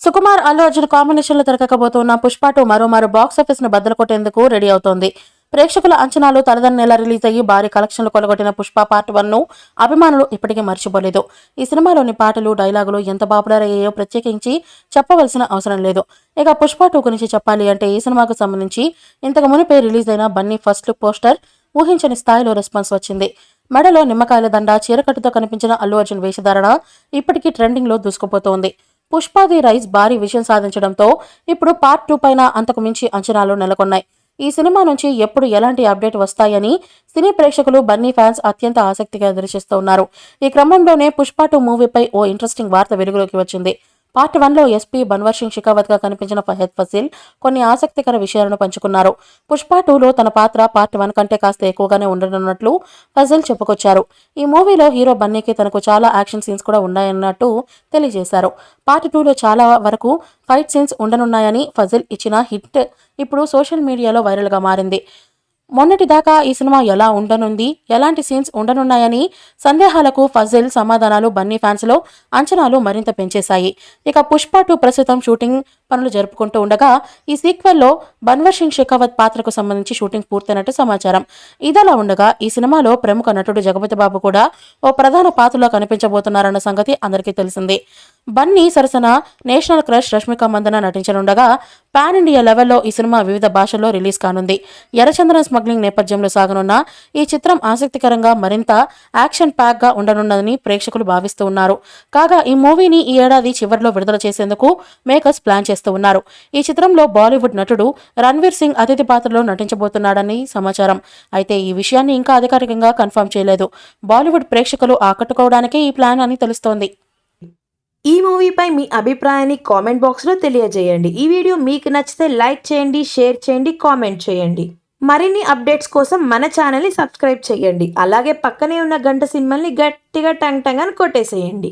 Sukumar Allu Arjun combination లో తెరకెక్కబోతున్న పుష్ప 2 మరోమారు box office ను బద్దలు కొట్టేందుకు రెడీ అవుతోంది. ప్రేక్షకుల అంచనాలు తలదన్న నెల రిలీజ్ అయ్యి భారీ కలెక్షన్లు కొలగొట్టిన పుష్ప పార్ట్ 1 ను అభిమానులు ఇప్పటికీ మర్చిపోలేదు. ఈ సినిమాలోని పాటలు, డైలాగులు ఎంత పాపులర్ అయ్యాయో ప్రత్యేకించి చెప్పవలసిన అవసరం లేదు. ఇక పుష్ప 2 గురించి చెప్పాలి అంటే ఈ సినిమాకు సంబంధించి ఇంతకు మునిపే రిలీజ్ అయిన బన్నీ ఫస్ట్ లుక్ పోస్టర్ ఊహించని స్థాయిలో రెస్పాన్స్ వచ్చింది. మెడలో నిమ్మకాయల దండ, చీరకట్టుతో కనిపించిన అల్లు అర్జున్ వేషధారణ ఇప్పటికీ ట్రెండింగ్ లో దూసుకుపోతోంది. పుష్ప ది రైజ్ భారీ విజయం సాధించడంతో ఇప్పుడు పార్ట్ 2 పైన అంతకు మించి అంచనాలు నెలకొన్నాయి. ఈ సినిమా నుంచి ఎప్పుడు ఎలాంటి అప్డేట్ వస్తాయని సినీ ప్రేక్షకులు, బన్నీ ఫ్యాన్స్ అత్యంత ఆసక్తిగా ఎదురుచూస్తూ ఉన్నారు. ఈ క్రమంలోనే పుష్ప 2 మూవీపై ఓ ఇంట్రెస్టింగ్ వార్త వెలుగులోకి వచ్చింది. పార్ట్ 1 లో ఎస్పీ బన్వర్ సింగ్ షెకావత్ గా కనిపించిన ఫహద్ ఫసిల్ కొన్ని ఆసక్తికర విషయాలను పంచుకున్నారు. పుష్ప 2 లో తన పాత్ర పార్ట్ 1 కంటే కాస్త ఎక్కువగానే ఉండనున్నట్లు ఫసిల్ చెప్పుకొచ్చారు. ఈ మూవీలో హీరో బన్నీకి తనకు చాలా యాక్షన్ సీన్స్ కూడా ఉన్నాయన్నట్టు తెలియజేశారు. పార్ట్ 2 లో చాలా వరకు ఫైట్ సీన్స్ ఉండనున్నాయని ఫసిల్ ఇచ్చిన హిట్ ఇప్పుడు సోషల్ మీడియాలో వైరల్ గా మారింది. మొన్నటిదాకా ఈ సినిమా ఎలా ఉండనుంది, ఎలాంటి సీన్స్ ఉండనున్నాయని సందేహాలకు ఫజిల్ సమాధానాలు బన్నీ ఫ్యాన్స్ లో అంచనాలు మరింత పెంచేశాయి. ఇక పుష్ప 2 ప్రస్తుతం షూటింగ్ పనులు జరుపుకుంటూ ఉండగా ఈ సీక్వెల్లో బన్వర్ సింగ్ షెకావత్ పాత్రకు సంబంధించి షూటింగ్ పూర్తయినట్టు సమాచారం. ఇదిలా ఉండగా ఈ సినిమాలో ప్రముఖ నటుడు జగపతి బాబు కూడా ఓ ప్రధాన పాత్రలో కనిపించబోతున్నారన్న సంగతి అందరికీ తెలిసిందే. బన్నీ సరసన నేషనల్ క్రష్ రష్మిక మందన నటించనుండగా పాన్ ఇండియా లెవెల్లో ఈ సినిమా వివిధ భాషల్లో రిలీజ్ కానుంది. ఎర్రచందనం స్మగ్లింగ్ నేపథ్యంలో సాగనున్న ఈ చిత్రం ఆసక్తికరంగా, మరింత యాక్షన్ ప్యాక్ గా ఉండనున్నదని ప్రేక్షకులు భావిస్తూ ఉన్నారు. కాగా ఈ మూవీని ఈ ఏడాది చివరిలో విడుదల చేసేందుకు మేకర్స్ ప్లాన్ చేస్తూ ఉన్నారు. ఈ చిత్రంలో బాలీవుడ్ నటుడు రణ్వీర్ సింగ్ అతిథి పాత్రలో నటించబోతున్నాడని సమాచారం. అయితే ఈ విషయాన్ని ఇంకా అధికారికంగా కన్ఫర్మ్ చేయలేదు. బాలీవుడ్ ప్రేక్షకులు ఆకట్టుకోవడానికే ఈ ప్లాన్ అని తెలుస్తోంది. ఈ మూవీపై మీ అభిప్రాయాన్ని కామెంట్ బాక్స్లో తెలియజేయండి. ఈ వీడియో మీకు నచ్చితే లైక్ చేయండి, షేర్ చేయండి, కామెంట్ చేయండి. మరిన్ని అప్డేట్స్ కోసం మన ఛానల్ని సబ్స్క్రైబ్ చేయండి. అలాగే పక్కనే ఉన్న గంట సింబల్ని గట్టిగా టంగ్ టంగ్ అని కొట్టేసేయండి.